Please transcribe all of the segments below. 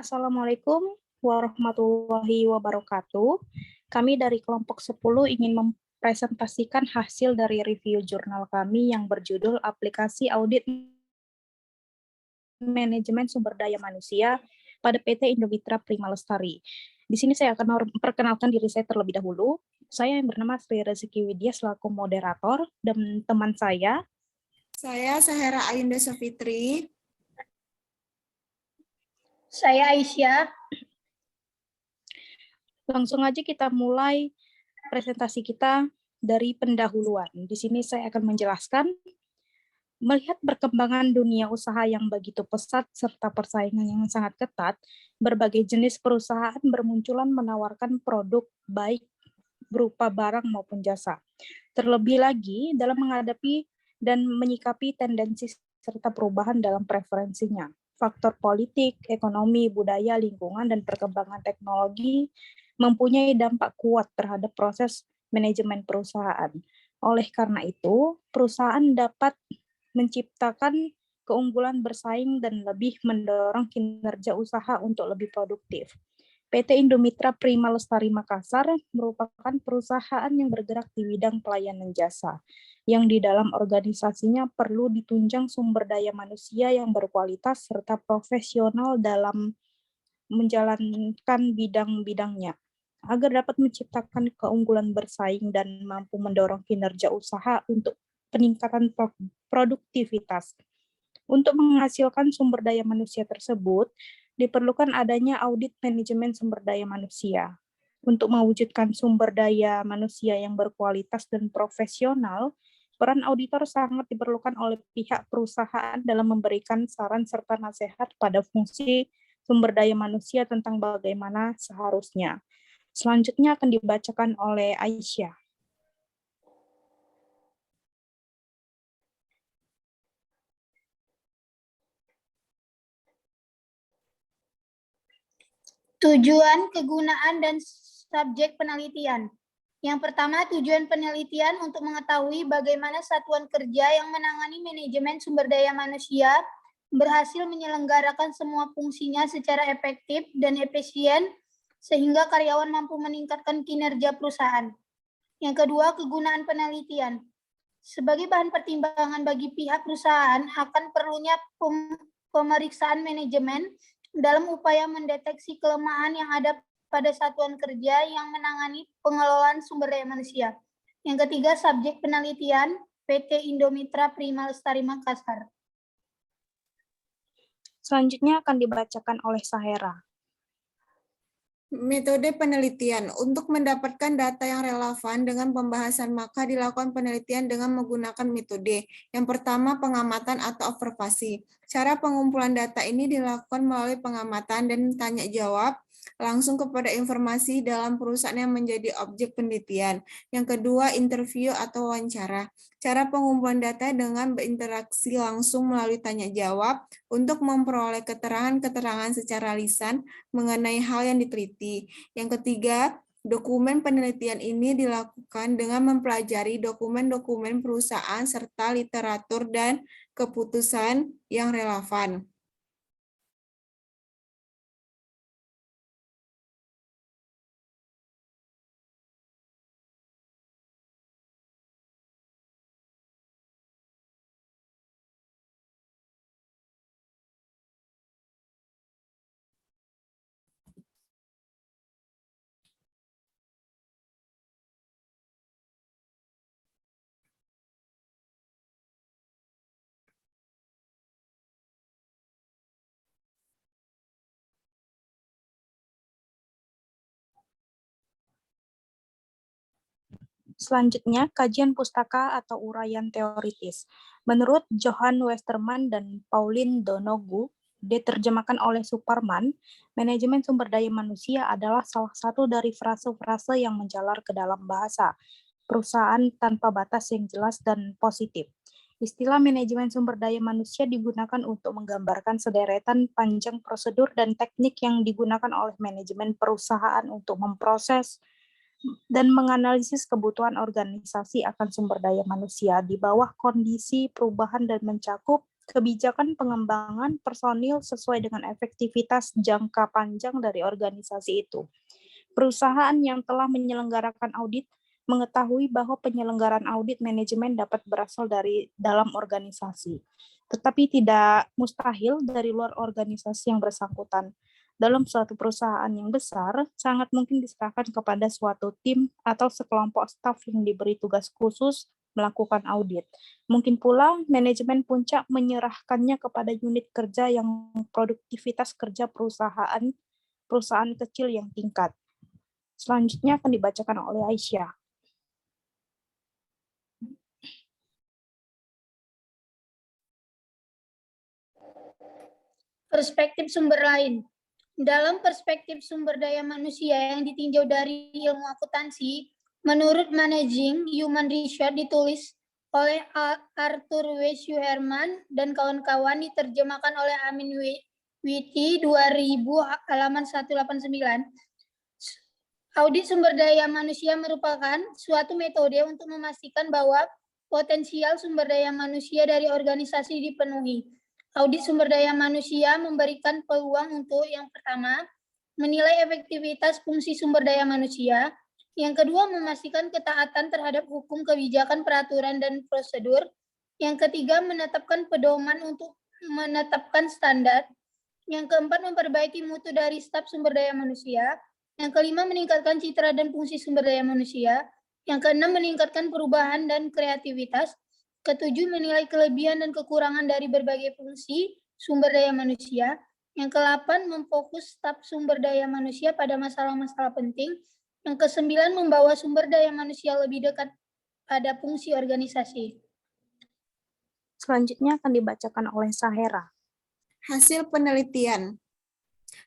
Assalamualaikum warahmatullahi wabarakatuh. Kami dari kelompok 10 ingin mempresentasikan hasil dari review jurnal kami yang berjudul Aplikasi Audit Manajemen Sumber Daya Manusia pada PT Indomitra Prima Lestari. Di sini saya akan memperkenalkan diri saya terlebih dahulu. Saya yang bernama Sri Rezeki Widya selaku moderator dan teman saya. Saya Sahera Ayunda Safitri. Saya Aisyah. Langsung aja kita mulai presentasi kita dari pendahuluan. Di sini saya akan menjelaskan, melihat perkembangan dunia usaha yang begitu pesat serta persaingan yang sangat ketat, berbagai jenis perusahaan bermunculan menawarkan produk baik berupa barang maupun jasa. Terlebih lagi dalam menghadapi dan menyikapi tendensi serta perubahan dalam preferensinya. Faktor politik, ekonomi, budaya, lingkungan, dan perkembangan teknologi mempunyai dampak kuat terhadap proses manajemen perusahaan. Oleh karena itu, perusahaan dapat menciptakan keunggulan bersaing dan lebih mendorong kinerja usaha untuk lebih produktif. PT Indomitra Prima Lestari Makassar merupakan perusahaan yang bergerak di bidang pelayanan jasa, yang di dalam organisasinya perlu ditunjang sumber daya manusia yang berkualitas serta profesional dalam menjalankan bidang-bidangnya, agar dapat menciptakan keunggulan bersaing dan mampu mendorong kinerja usaha untuk peningkatan produktivitas. Untuk menghasilkan sumber daya manusia tersebut, diperlukan adanya audit manajemen sumber daya manusia. Untuk mewujudkan sumber daya manusia yang berkualitas dan profesional, peran auditor sangat diperlukan oleh pihak perusahaan dalam memberikan saran serta nasihat pada fungsi sumber daya manusia tentang bagaimana seharusnya. Selanjutnya akan dibacakan oleh Aisyah. Tujuan, kegunaan, dan subjek penelitian. Yang pertama, tujuan penelitian untuk mengetahui bagaimana satuan kerja yang menangani manajemen sumber daya manusia berhasil menyelenggarakan semua fungsinya secara efektif dan efisien sehingga karyawan mampu meningkatkan kinerja perusahaan. Yang kedua, kegunaan penelitian. Sebagai bahan pertimbangan bagi pihak perusahaan akan perlunya pemeriksaan manajemen dalam upaya mendeteksi kelemahan yang ada pada satuan kerja yang menangani pengelolaan sumber daya manusia. Yang ketiga, subjek penelitian PT Indomitra Prima Lestari Makassar. Selanjutnya akan dibacakan oleh Sahera. Metode penelitian. Untuk mendapatkan data yang relevan dengan pembahasan, maka dilakukan penelitian dengan menggunakan metode. Yang pertama, pengamatan atau observasi. Cara pengumpulan data ini dilakukan melalui pengamatan dan tanya jawab langsung kepada informasi dalam perusahaan yang menjadi objek penelitian. Yang kedua, interview atau wawancara. Cara pengumpulan data dengan berinteraksi langsung melalui tanya jawab untuk memperoleh keterangan-keterangan secara lisan mengenai hal yang diteliti. Yang ketiga, dokumen penelitian ini dilakukan dengan mempelajari dokumen-dokumen perusahaan serta literatur dan keputusan yang relevan. Selanjutnya, kajian pustaka atau uraian teoritis. Menurut Johan Westerman dan Pauline Donoghue, diterjemahkan oleh Suparman, manajemen sumber daya manusia adalah salah satu dari frase-frase yang menjalar ke dalam bahasa perusahaan tanpa batas yang jelas dan positif. Istilah manajemen sumber daya manusia digunakan untuk menggambarkan sederetan panjang prosedur dan teknik yang digunakan oleh manajemen perusahaan untuk memproses, dan menganalisis kebutuhan organisasi akan sumber daya manusia di bawah kondisi perubahan dan mencakup kebijakan pengembangan personil sesuai dengan efektivitas jangka panjang dari organisasi itu. Perusahaan yang telah menyelenggarakan audit mengetahui bahwa penyelenggaraan audit manajemen dapat berasal dari dalam organisasi, tetapi tidak mustahil dari luar organisasi yang bersangkutan. Dalam suatu perusahaan yang besar, sangat mungkin diserahkan kepada suatu tim atau sekelompok staf yang diberi tugas khusus melakukan audit. Mungkin pula manajemen puncak menyerahkannya kepada unit kerja yang produktivitas kerja perusahaan kecil yang tingkat. Selanjutnya akan dibacakan oleh Aisyah. Perspektif sumber lain. Dalam perspektif sumber daya manusia yang ditinjau dari ilmu akuntansi, menurut Managing Human Resource ditulis oleh Arthur W. Schuerman dan kawan-kawan, diterjemahkan oleh Amin Witi 2000 halaman 189. Audit sumber daya manusia merupakan suatu metode untuk memastikan bahwa potensial sumber daya manusia dari organisasi dipenuhi. Audit sumber daya manusia memberikan peluang untuk yang pertama, menilai efektivitas fungsi sumber daya manusia. Yang kedua, memastikan ketaatan terhadap hukum, kebijakan, peraturan, dan prosedur. Yang ketiga, menetapkan pedoman untuk menetapkan standar. Yang keempat, memperbaiki mutu dari staf sumber daya manusia. Yang kelima, meningkatkan citra dan fungsi sumber daya manusia. Yang keenam, meningkatkan perubahan dan kreativitas. Ketujuh, menilai kelebihan dan kekurangan dari berbagai fungsi sumber daya manusia. Yang ke-8, memfokus staf sumber daya manusia pada masalah-masalah penting. Yang ke-9, membawa sumber daya manusia lebih dekat pada fungsi organisasi. Selanjutnya akan dibacakan oleh Sahera. Hasil penelitian.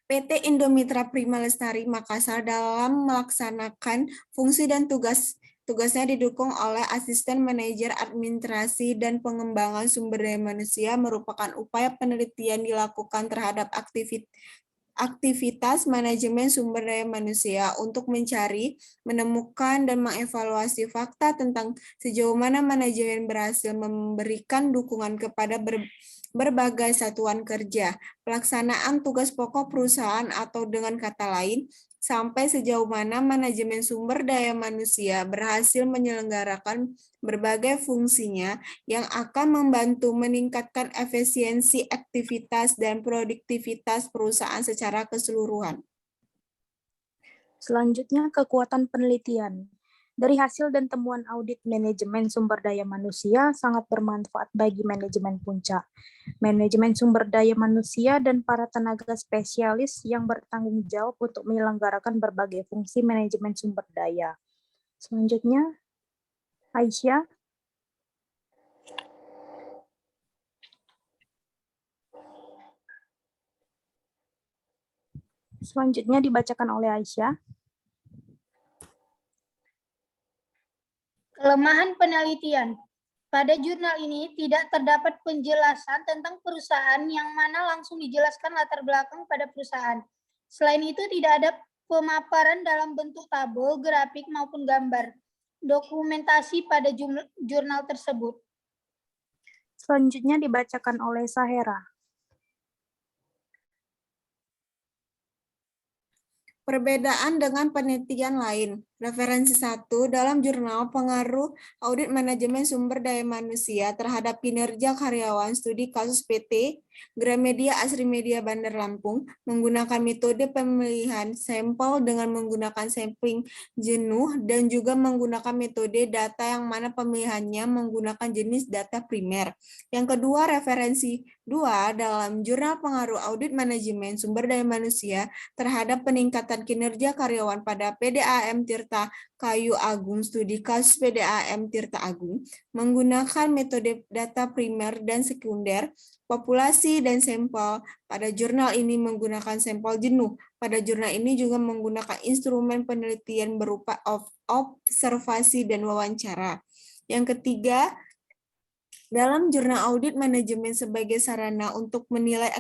PT Indomitra Prima Lestari Makassar dalam melaksanakan fungsi dan tugasnya didukung oleh Asisten Manajer Administrasi dan Pengembangan Sumber Daya Manusia merupakan upaya penelitian dilakukan terhadap aktivitas manajemen sumber daya manusia untuk mencari, menemukan, dan mengevaluasi fakta tentang sejauh mana manajemen berhasil memberikan dukungan kepada berbagai satuan kerja, pelaksanaan tugas pokok perusahaan, atau dengan kata lain, sampai sejauh mana manajemen sumber daya manusia berhasil menyelenggarakan berbagai fungsinya yang akan membantu meningkatkan efisiensi aktivitas dan produktivitas perusahaan secara keseluruhan. Selanjutnya, kekuatan penelitian. Dari hasil dan temuan audit manajemen sumber daya manusia sangat bermanfaat bagi manajemen puncak, manajemen sumber daya manusia, dan para tenaga spesialis yang bertanggung jawab untuk menyelenggarakan berbagai fungsi manajemen sumber daya. Selanjutnya, Aisyah. Selanjutnya dibacakan oleh Aisyah. Kelemahan penelitian. Pada jurnal ini tidak terdapat penjelasan tentang perusahaan yang mana langsung dijelaskan latar belakang pada perusahaan. Selain itu tidak ada pemaparan dalam bentuk tabel, grafik, maupun gambar dokumentasi pada jurnal tersebut. Selanjutnya dibacakan oleh Sahera. Perbedaan dengan penelitian lain. Referensi 1, dalam jurnal Pengaruh Audit Manajemen Sumber Daya Manusia terhadap Kinerja Karyawan Studi Kasus PT Gramedia Asri Media Bandar Lampung menggunakan metode pemilihan sampel dengan menggunakan sampling jenuh dan juga menggunakan metode data yang mana pemilihannya menggunakan jenis data primer. Yang kedua, referensi 2, dalam jurnal Pengaruh Audit Manajemen Sumber Daya Manusia terhadap peningkatan kinerja karyawan pada PDAM Tirta Kayu Agung Studi Kasus PDAM Tirta Agung menggunakan metode data primer dan sekunder, populasi dan sampel. Pada jurnal ini menggunakan sampel jenuh. Pada jurnal ini juga menggunakan instrumen penelitian berupa observasi dan wawancara. Yang ketiga, dalam jurnal audit manajemen sebagai sarana untuk menilai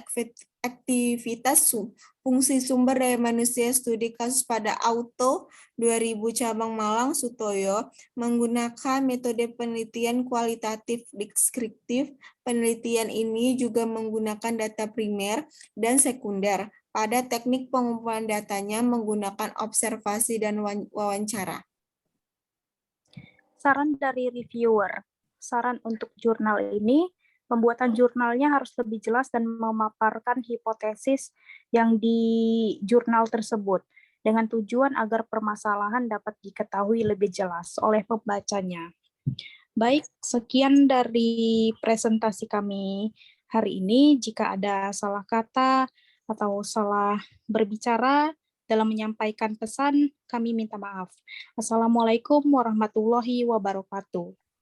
aktivitas fungsi sumber daya manusia studi kasus pada Auto 2000 Cabang Malang Sutoyo menggunakan metode penelitian kualitatif deskriptif. Penelitian ini juga menggunakan data primer dan sekunder. Pada teknik pengumpulan datanya menggunakan observasi dan wawancara. Saran dari reviewer. Saran untuk jurnal ini, pembuatan jurnalnya harus lebih jelas dan memaparkan hipotesis yang di jurnal tersebut dengan tujuan agar permasalahan dapat diketahui lebih jelas oleh pembacanya. Baik, sekian dari presentasi kami hari ini. Jika ada salah kata atau salah berbicara dalam menyampaikan pesan, kami minta maaf. Assalamualaikum warahmatullahi wabarakatuh.